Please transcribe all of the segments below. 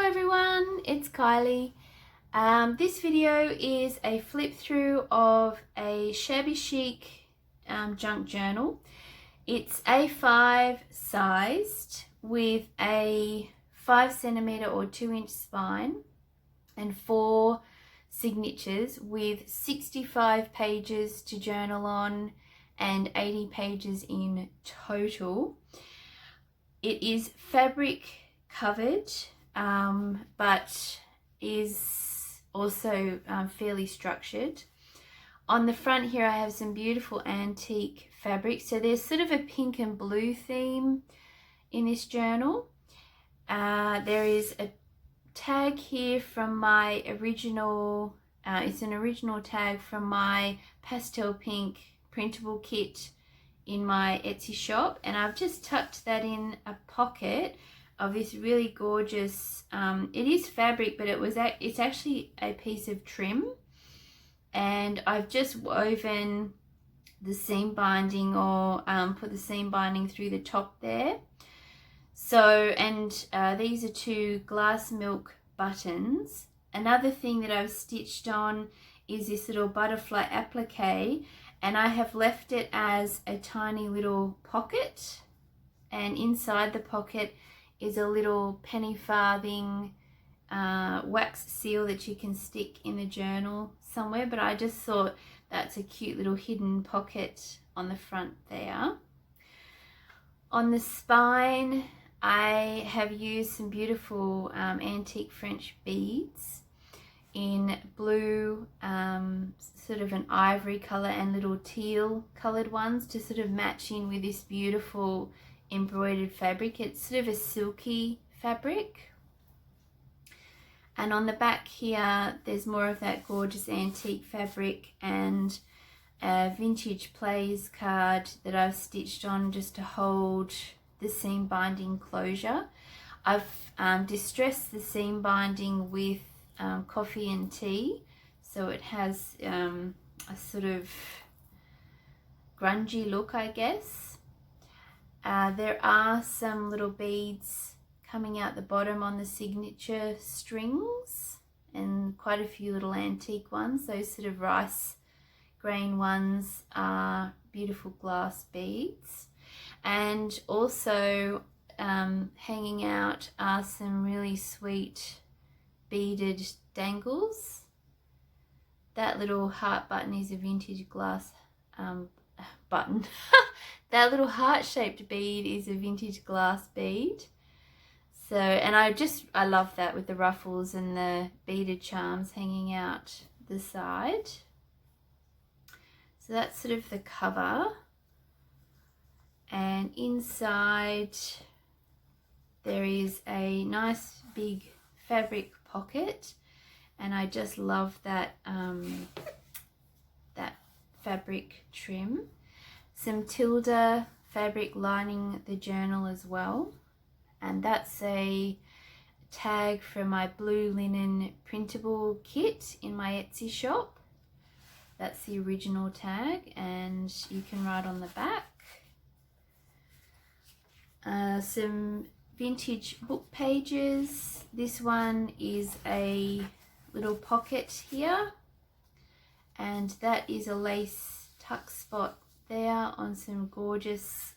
everyone, it's Kylie. This video is a flip through of a Shabby Chic junk journal. It's A5 sized with a 5cm or 2-inch spine and 4 signatures with 65 pages to journal on and 80 pages in total. It is fabric covered, but is also fairly structured. On the front here I have some beautiful antique fabric. So there's sort of a pink and blue theme in this journal. There is a tag here from my original, it's an original tag from my pastel pink printable kit in my Etsy shop, and I've just tucked that in a pocket of this really gorgeous, it is fabric, but it's actually a piece of trim, and I've just woven the seam binding or put the seam binding through the top there. So, and these are 2 glass milk buttons. Another thing that I've stitched on is this little butterfly applique, and I have left it as a tiny little pocket, and inside the pocket is a little penny farthing wax seal that you can stick in the journal somewhere, but I just thought that's a cute little hidden pocket on the front there. On the spine I have used some beautiful antique French beads in blue, sort of an ivory colour, and little teal coloured ones to sort of match in with this beautiful embroidered fabric. It's sort of a silky fabric. And on the back here there's more of that gorgeous antique fabric and a vintage plays card that I've stitched on just to hold the seam binding closure. I've distressed the seam binding with coffee and tea, so it has a sort of grungy look, I guess. There are some little beads coming out the bottom on the signature strings, and quite a few little antique ones. Those sort of rice grain ones are beautiful glass beads. And also hanging out are some really sweet beaded dangles. That little heart button is a vintage glass button. That little heart-shaped bead is a vintage glass bead. So, and I love that with the ruffles and the beaded charms hanging out the side. So that's sort of the cover. And inside there is a nice big fabric pocket, and I just love that that fabric trim. Some Tilda fabric lining the journal as well, and that's a tag from my blue linen printable kit in my Etsy shop. That's the original tag, and you can write on the back. Some vintage book pages. This one is a little pocket here, and that is a lace tuck spot there on some gorgeous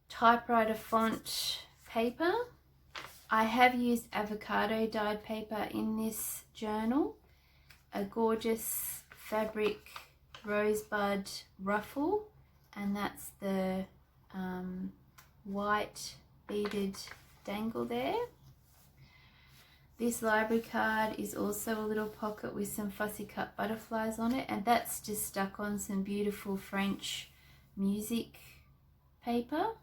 typewriter font paper. I have used avocado dyed paper in this journal. A gorgeous fabric rosebud ruffle, and that's the white beaded dangle there. This library card is also a little pocket with some fussy cut butterflies on it, and that's just stuck on some beautiful French music paper.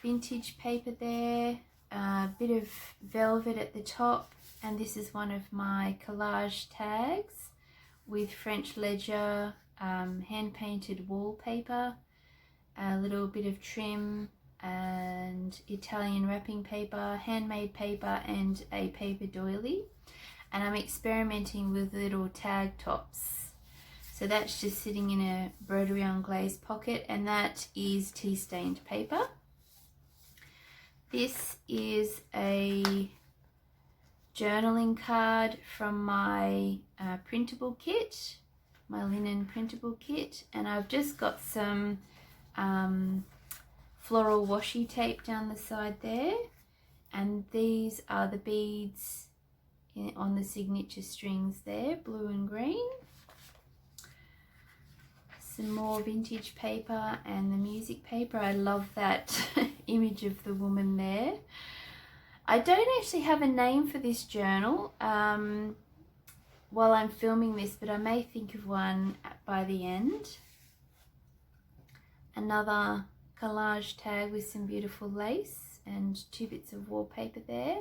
Vintage paper there, a bit of velvet at the top, and this is one of my collage tags with French ledger, hand painted wallpaper, a little bit of trim and Italian wrapping paper, handmade paper, and a paper doily. And I'm experimenting with little tag tops. So that's just sitting in a broderie on glaze pocket, and that is tea stained paper. This is a journaling card from my printable kit, my linen printable kit, and I've just got some floral washi tape down the side there, and these are the beads on the signature strings there, blue and green. Some more vintage paper and the music paper. I love that image of the woman there. I don't actually have a name for this journal while I'm filming this, but I may think of one by the end. Another collage tag with some beautiful lace and 2 bits of wallpaper there,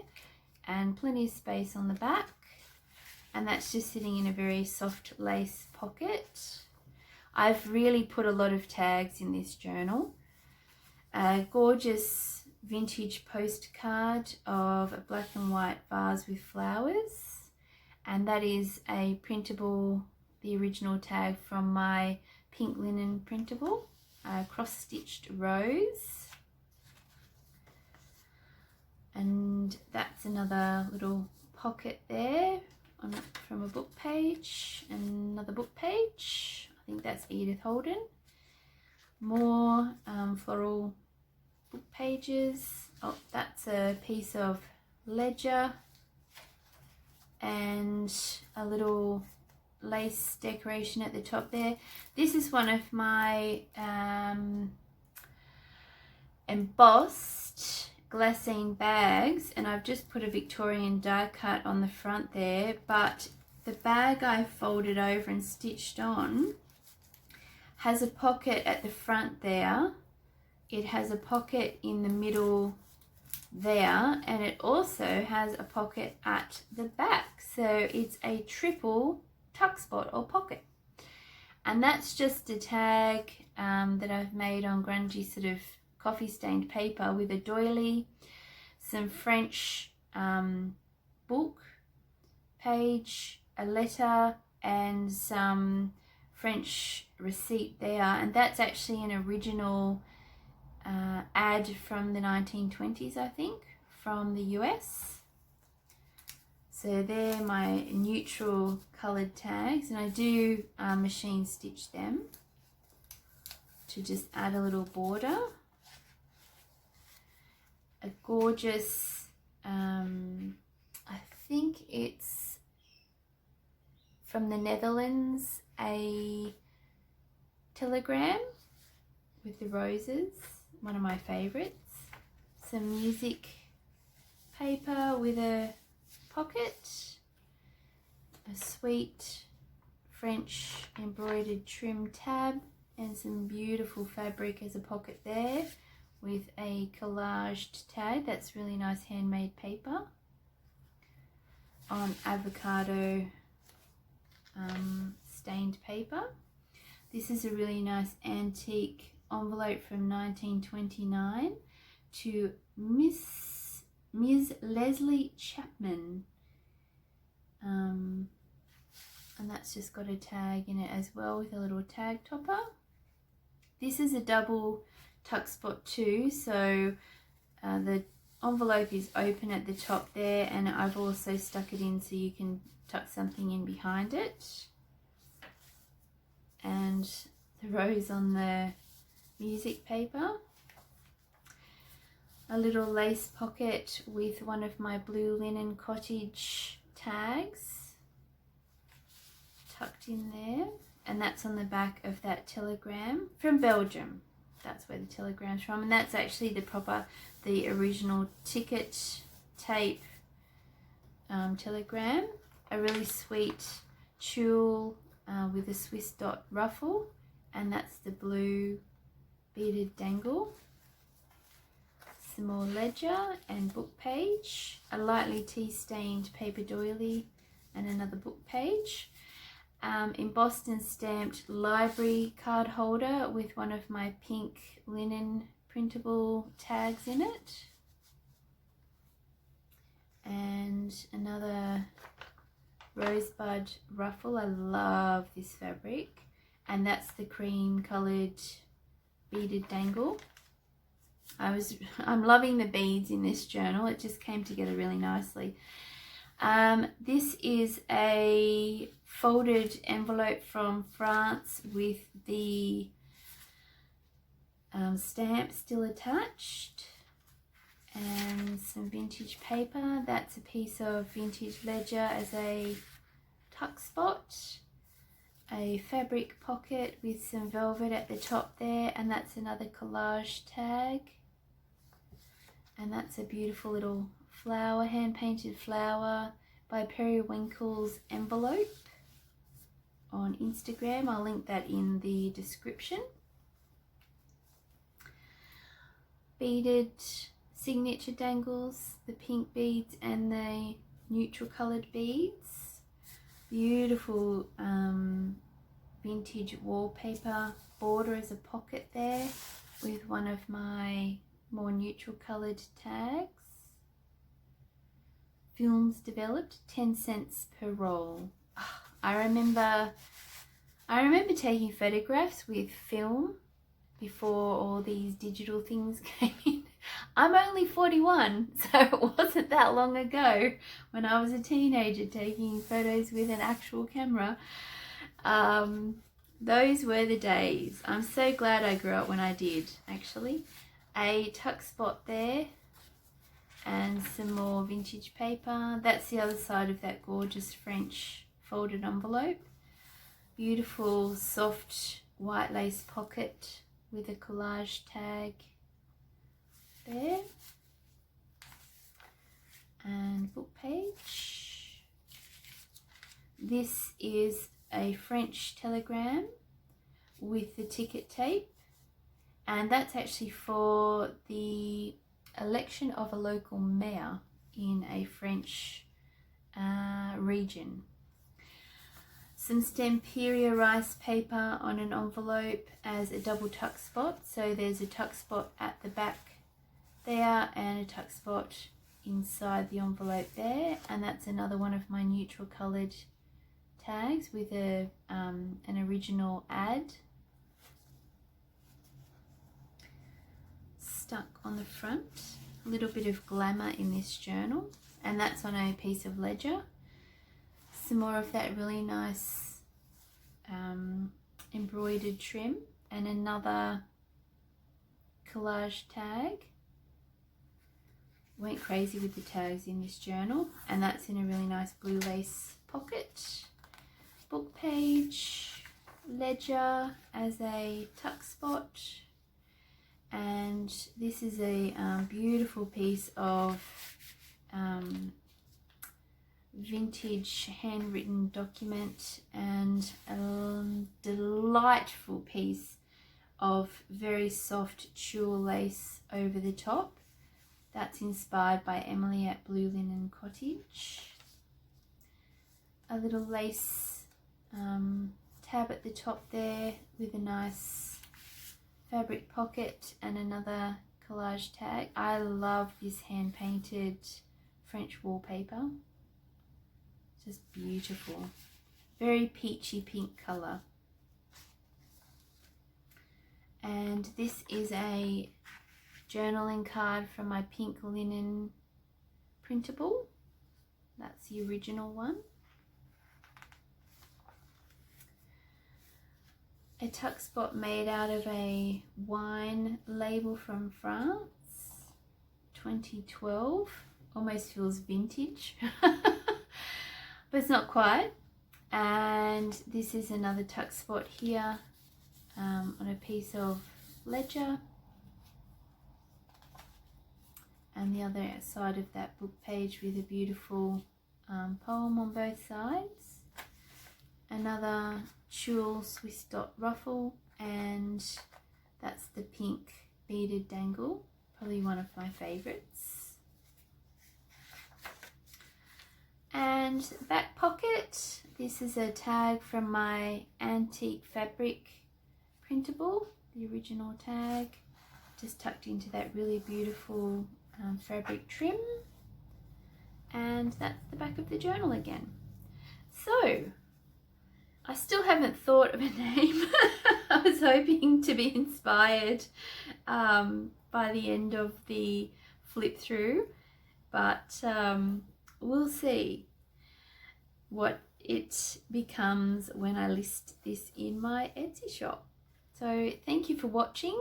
and plenty of space on the back, and that's just sitting in a very soft lace pocket. I've really put a lot of tags in this journal. A gorgeous vintage postcard of a black and white vase with flowers, and that is a printable, the original tag from my pink linen printable, a cross-stitched rose, and that's another little pocket there from a book page, and another book page. I think that's Edith Holden. More floral book pages. Oh, that's a piece of ledger and a little lace decoration at the top there. This is one of my embossed glassine bags, and I've just put a Victorian die cut on the front there, but the bag I folded over and stitched on has a pocket at the front there, it has a pocket in the middle there, and it also has a pocket at the back, so it's a triple tuck spot or pocket. And that's just a tag that I've made on grungy sort of coffee stained paper with a doily, some French book page, a letter, and some French receipt there, and that's actually an original ad from the 1920s, I think, from the US. So they're my neutral coloured tags, and I do machine stitch them to just add a little border. A gorgeous, I think it's from the Netherlands, a telegram with the roses, one of my favourites. Some music paper with a pocket, a sweet French embroidered trim tab, and some beautiful fabric as a pocket there with a collaged tag. That's really nice handmade paper on avocado stained paper. This is a really nice antique envelope from 1929 to Ms. Leslie Chapman, and that's just got a tag in it as well with a little tag topper. This is a double tuck spot too, so the envelope is open at the top there, and I've also stuck it in so you can tuck something in behind it. And the rose on the music paper. A little lace pocket with one of my blue linen cottage tags tucked in there, and that's on the back of that telegram from Belgium. That's where the telegram's from, and that's actually the original ticket tape telegram. A really sweet tulle with a Swiss dot ruffle, and that's the blue beaded dangle. Some more ledger and book page, a lightly tea stained paper doily, and another book page. Embossed and stamped library card holder with one of my pink linen printable tags in it, and another rosebud ruffle. I love this fabric, and that's the cream coloured beaded dangle. I'm loving the beads in this journal. It just came together really nicely. This is a folded envelope from France with the stamp still attached, and some vintage paper. That's a piece of vintage ledger as a tuck spot, a fabric pocket with some velvet at the top there, and that's another collage tag, and that's a beautiful little flower, hand painted flower by Periwinkle's envelope on Instagram. I'll link that in the description. Beaded signature dangles, the pink beads and the neutral coloured beads. Beautiful vintage wallpaper border as a pocket there with one of my more neutral coloured tags. Films developed, 10 cents per roll. I remember taking photographs with film before all these digital things came in. I'm only 41, so it wasn't that long ago when I was a teenager taking photos with an actual camera. Those were the days. I'm so glad I grew up when I did, actually. A tuck spot there and some more vintage paper. That's the other side of that gorgeous French folded envelope. Beautiful soft white lace pocket with a collage tag there, and book page. This is a French telegram with the ticket tape, and that's actually for the election of a local mayor in a French region. Some Stamperia rice paper on an envelope as a double tuck spot. So there's a tuck spot at the back there and a tuck spot inside the envelope there. And that's another one of my neutral coloured tags with a an original ad stuck on the front. A little bit of glamour in this journal, and that's on a piece of ledger. Some more of that really nice embroidered trim, and another collage tag. Went crazy with the tags in this journal, and that's in a really nice blue lace pocket. Book page, ledger as a tuck spot, and this is a beautiful piece of vintage handwritten document, and a delightful piece of very soft tulle lace over the top. That's inspired by Emily at Blue Linen Cottage. A little lace tab at the top there with a nice fabric pocket and another collage tag. I love this hand painted French wallpaper. Just beautiful. Very peachy pink colour. And this is a journaling card from my pink linen printable. That's the original one. A tuck spot made out of a wine label from France, 2012. Almost feels vintage, but it's not quite. And this is another tuck spot here on a piece of ledger. And the other side of that book page with a beautiful poem on both sides. Another tulle Swiss dot ruffle, and that's the pink beaded dangle, probably one of my favourites. And back pocket, this is a tag from my antique fabric printable, the original tag, just tucked into that really beautiful fabric trim. And that's the back of the journal again. So I still haven't thought of a name. I was hoping to be inspired by the end of the flip through, but we'll see what it becomes when I list this in my Etsy shop. So thank you for watching.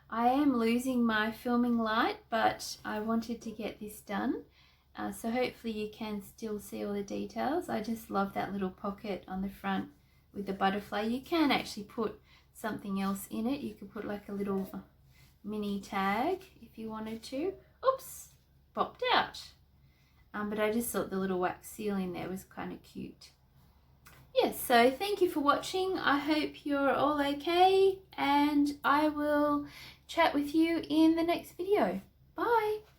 I am losing my filming light, but I wanted to get this done. So hopefully you can still see all the details. I just love that little pocket on the front with the butterfly. You can actually put something else in it. You could put like a little mini tag if you wanted to. Oops, popped out. But I just thought the little wax seal in there was kind of cute. Yes, so thank you for watching. I hope you're all okay, and I will chat with you in the next video. Bye.